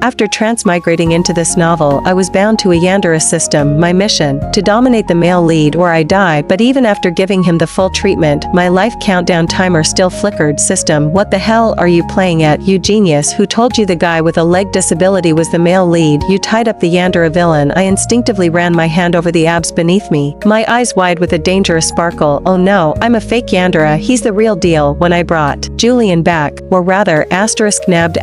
After transmigrating into this novel, I was bound to a Yandere system, my mission, to dominate the male lead or I die, but even after giving him the full treatment, my life countdown timer still flickered. System, what the hell are you playing at, you genius? Who told you the guy with a leg disability was the male lead? You tied up the Yandere villain. I instinctively ran my hand over the abs beneath me, my eyes wide with a dangerous sparkle. Oh no, I'm a fake Yandere, he's the real deal. When I brought Julian back, or rather, nabbed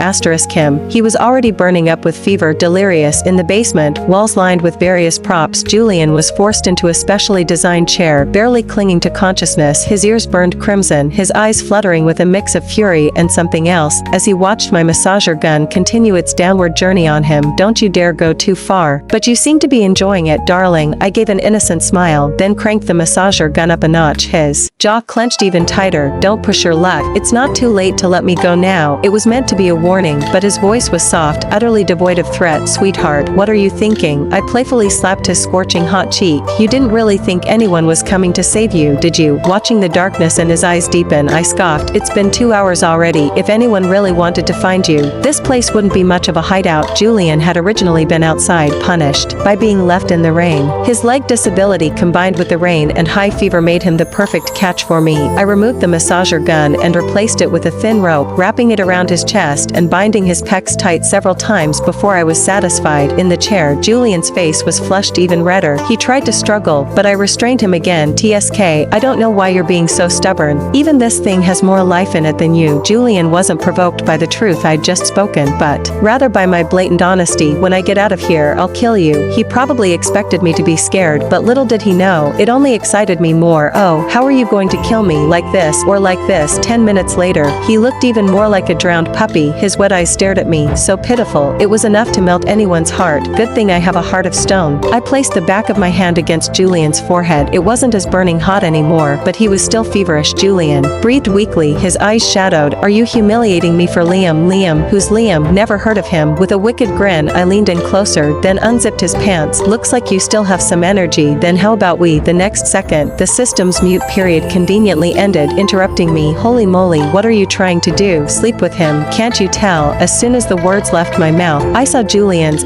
him, he was already burning up with fever, delirious, in the basement, walls lined with various props. Julian was forced into a specially designed chair, barely clinging to consciousness, his ears burned crimson, his eyes fluttering with a mix of fury and something else, as he watched my massager gun continue its downward journey on him. Don't you dare go too far. But you seem to be enjoying it, darling. I gave an innocent smile, then cranked the massager gun up a notch. His jaw clenched even tighter. Don't push your luck. It's not too late to let me go now. It was meant to be a warning, but his voice was soft, utterly devoid of threat. Sweetheart, what are you thinking? I playfully slapped his scorching hot cheek. You didn't really think anyone was coming to save you, did you? Watching the darkness in his eyes deepen, I scoffed. It's been 2 hours already. If anyone really wanted to find you, this place wouldn't be much of a hideout. Julian had originally been outside, punished by being left in the rain. His leg disability combined with the rain and high fever made him the perfect catch for me. I removed the massager gun and replaced it with a thin rope, wrapping it around his chest and binding his pecs tight several times before I was satisfied. In the chair, Julian's face was flushed even redder. He tried to struggle, but I restrained him again. TSK, I don't know why you're being so stubborn. Even this thing has more life in it than you. Julian wasn't provoked by the truth I'd just spoken, but rather by my blatant honesty. When I get out of here, I'll kill you. He probably expected me to be scared, but little did he know, it only excited me more. Oh, how are you going to kill me? Like this, or like this? 10 minutes later, he looked even more like a drowned puppy. His wet eyes stared at me, so pitiful, it was enough to melt anyone's heart. Good thing I have a heart of stone. I placed the back of my hand against Julian's forehead. It wasn't as burning hot anymore, but he was still feverish. Julian breathed weakly, his eyes shadowed. Are you humiliating me for Liam? Liam? Who's Liam? Never heard of him. With a wicked grin, I leaned in closer, then unzipped his pants. Looks like you still have some energy. Then how about we? The next second, the system's mute period conveniently ended, interrupting me. Holy moly, what are you trying to do? Sleep with him? Can't you tell? As soon as the words left my mouth, I saw Julian's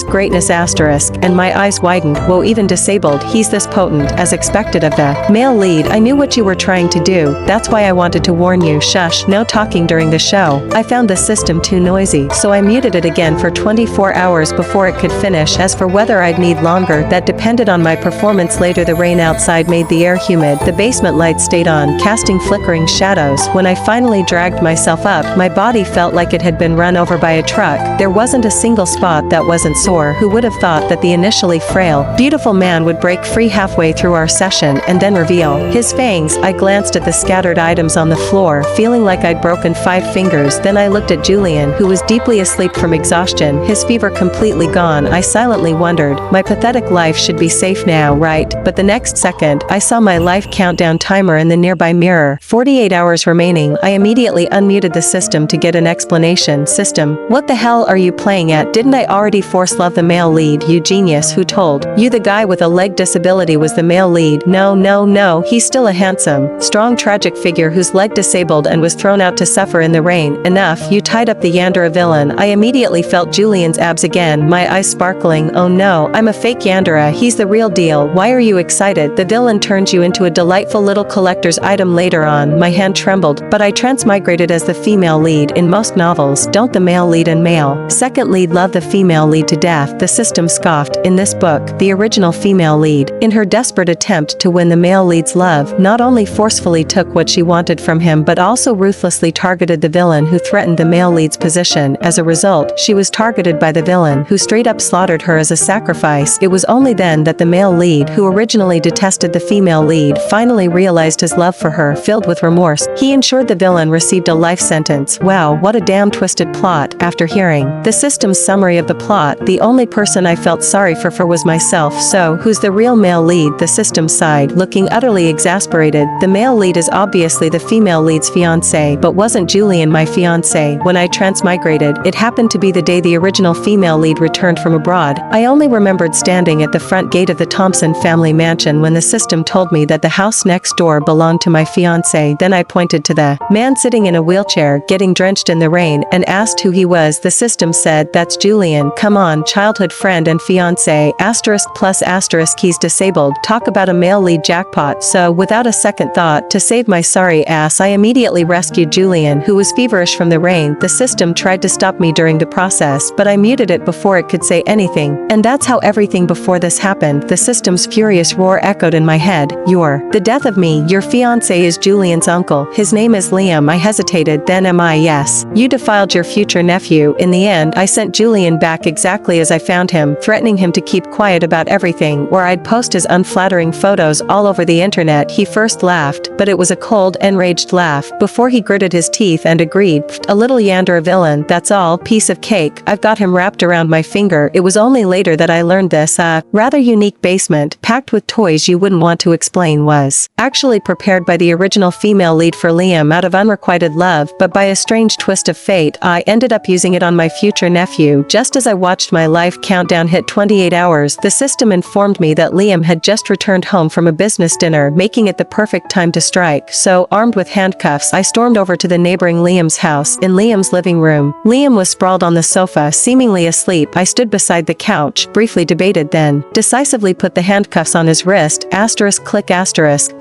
greatness and my eyes widened. Whoa, even disabled, he's this potent, as expected of the male lead. I knew what you were trying to do. That's why I wanted to warn you. Shush, no talking during the show. I found the system too noisy, so I muted it again for 24 hours before it could finish. As for whether I'd need longer, that depended on my performance later. The rain outside made the air humid. The basement lights stayed on, casting flickering shadows. When I finally dragged myself up, my body felt like it had been run over by a truck. There wasn't a single spot that wasn't sore. Who would have thought that the initially frail, beautiful man would break free halfway through our session and then reveal his fangs? I glanced at the scattered items on the floor, feeling like I'd broken 5 fingers. Then I looked at Julian, who was deeply asleep from exhaustion, his fever completely gone. I silently wondered, my pathetic life should be safe now, right? But the next second, I saw my life countdown timer in the nearby mirror. 48 hours remaining. I immediately unmuted the system to get an explanation. System, what the hell are you playing at? Didn't I already force love the male lead? You genius, who told you the guy with a leg disability was the male lead? No, he's still a handsome, strong, tragic figure whose leg disabled and was thrown out to suffer in the rain. Enough, you tied up the Yandere villain. I immediately felt Julian's abs again, my eyes sparkling. Oh no, I'm a fake Yandere, he's the real deal. Why are you excited? The villain turns you into a delightful little collector's item later on. My hand trembled, but I transmigrated as the female lead. In most novels, don't the male lead and male second lead love the female lead to death? The system scoffed. In this book, the original female lead, in her desperate attempt to win the male lead's love, not only forcefully took what she wanted from him but also ruthlessly targeted the villain who threatened the male lead's position. As a result, she was targeted by the villain who straight up slaughtered her as a sacrifice. It was only then that the male lead, who originally detested the female lead, finally realized his love for her. Filled with remorse, he ensured the villain received a life sentence. Wow, what a damn twisted plot. After hearing the system's summary of the plot, the only person I felt sorry for was myself. So, who's the real male lead? The system sighed, looking utterly exasperated. The male lead is obviously the female lead's fiancé, but wasn't Julian my fiancé? When I transmigrated, it happened to be the day the original female lead returned from abroad. I only remembered standing at the front gate of the Thompson family mansion when the system told me that the house next door belonged to my fiancé. Then I pointed to the man sitting in a wheelchair, getting drenched in the rain, and asked who he was. The system system said, "That's Julian, come on, childhood friend and fiancé, *+ keys disabled, talk about a male lead jackpot." So, without a second thought, to save my sorry ass, I immediately rescued Julian, who was feverish from the rain. The system tried to stop me during the process, but I muted it before it could say anything. And that's how everything before this happened. The system's furious roar echoed in my head. "You're the death of me. Your fiancé is Julian's uncle. His name is Liam." I hesitated, then am I? Yes. "You defiled your future nephew." In the end, I sent Julian back exactly as I found him, threatening him to keep quiet about everything, or I'd post his unflattering photos all over the internet. He first laughed, but it was a cold, enraged laugh, before he gritted his teeth and agreed, "A little Yander a villain, that's all, piece of cake, I've got him wrapped around my finger." It was only later that I learned this, rather unique basement, packed with toys you wouldn't want to explain, was actually prepared by the original female lead for Liam out of unrequited love, but by a strange twist of fate, I ended up using it on my future nephew. Just as I watched my life countdown hit 28 hours, the system informed me that Liam had just returned home from a business dinner, making it the perfect time to strike. So, armed with handcuffs, I stormed over to the neighboring Liam's house. In Liam's living room, Liam was sprawled on the sofa, seemingly asleep. I stood beside the couch, briefly debated, then decisively put the handcuffs on his wrist, *click**.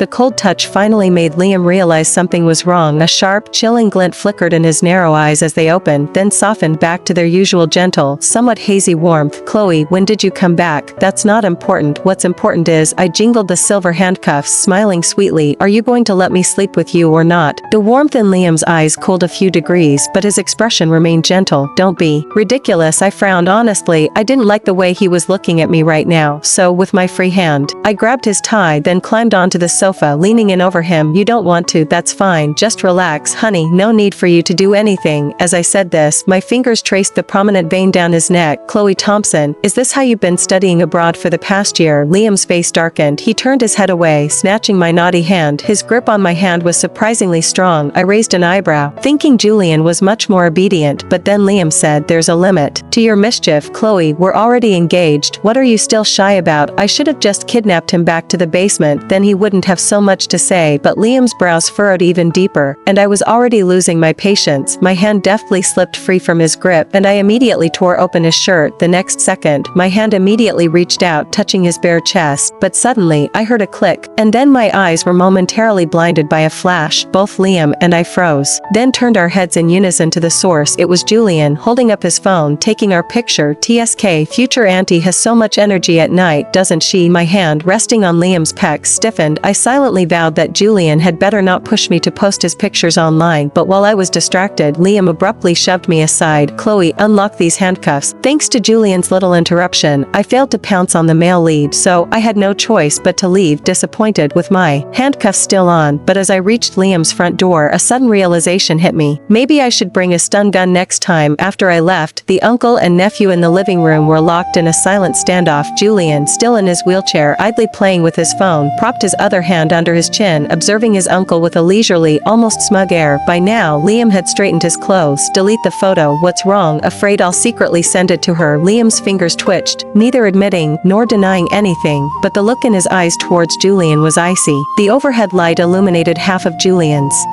The cold touch finally made Liam realize something was wrong. A sharp, chilling glint flickered in his narrow eyes as they opened, then softened back to their usual gentle, somewhat hazy warmth. "Chloe, when did you come back? That's not important. What's important is," I jingled the silver handcuffs, smiling sweetly, "are you going to let me sleep with you or not?" The warmth in Liam's eyes cooled a few degrees, but his expression remained gentle. "Don't be ridiculous." I frowned. Honestly, I didn't like the way he was looking at me right now, so with my free hand, I grabbed his tie, then climbed onto the sofa, leaning in over him. "You don't want to, that's fine, just relax, honey, no need for you to do anything." As I said this, my fingers traced the prominent vein down his neck. "Chloe Thompson, is this how you've been studying abroad for the past year?" Liam's face darkened. He turned his head away, snatching my naughty hand. His grip on my hand was surprisingly strong. I raised an eyebrow, thinking Julian was much more obedient, but then Liam said, "There's a limit to your mischief, Chloe. We're already engaged. What are you still shy about?" I should have just kidnapped him back to the basement, then he wouldn't have so much to say, but Liam's brows furrowed even deeper, and I was already losing my patience. My hand deftly slipped free from his grip, and I immediately tore open his shirt. The next second, my hand immediately reached out, touching his bare chest, but suddenly, I heard a click, and then my eyes were momentarily blinded by a flash. Both Liam and I froze, then turned our heads in unison to the source. It was Julian, holding up his phone, taking our picture. "TSK, future auntie has so much energy at night, doesn't she?" My hand, resting on Liam's pecs, stiffened. I silently vowed that Julian had better not push me to post his pictures online, but while I was distracted, Liam abruptly shoved me aside. "Chloe, unlock these handcuffs." Thanks to Julian's little interruption, I failed to pounce on the male lead, so I had no choice but to leave, disappointed, with my handcuffs still on. But as I reached Liam's front door, a sudden realization hit me. Maybe I should bring a stun gun next time. After I left, the uncle and nephew in the living room were locked in a silent standoff. Julian, still in his wheelchair, idly playing with his phone, propped his other hand under his chin, observing his uncle with a leisurely, almost smug air. By now, Liam had straightened his clothes. "Delete the photo. What's wrong?" "Afraid I'll secretly send it to her." Liam's fingers twitched, neither admitting nor denying anything, but the look in his eyes towards Julian was icy. The overhead light illuminated half of Julian's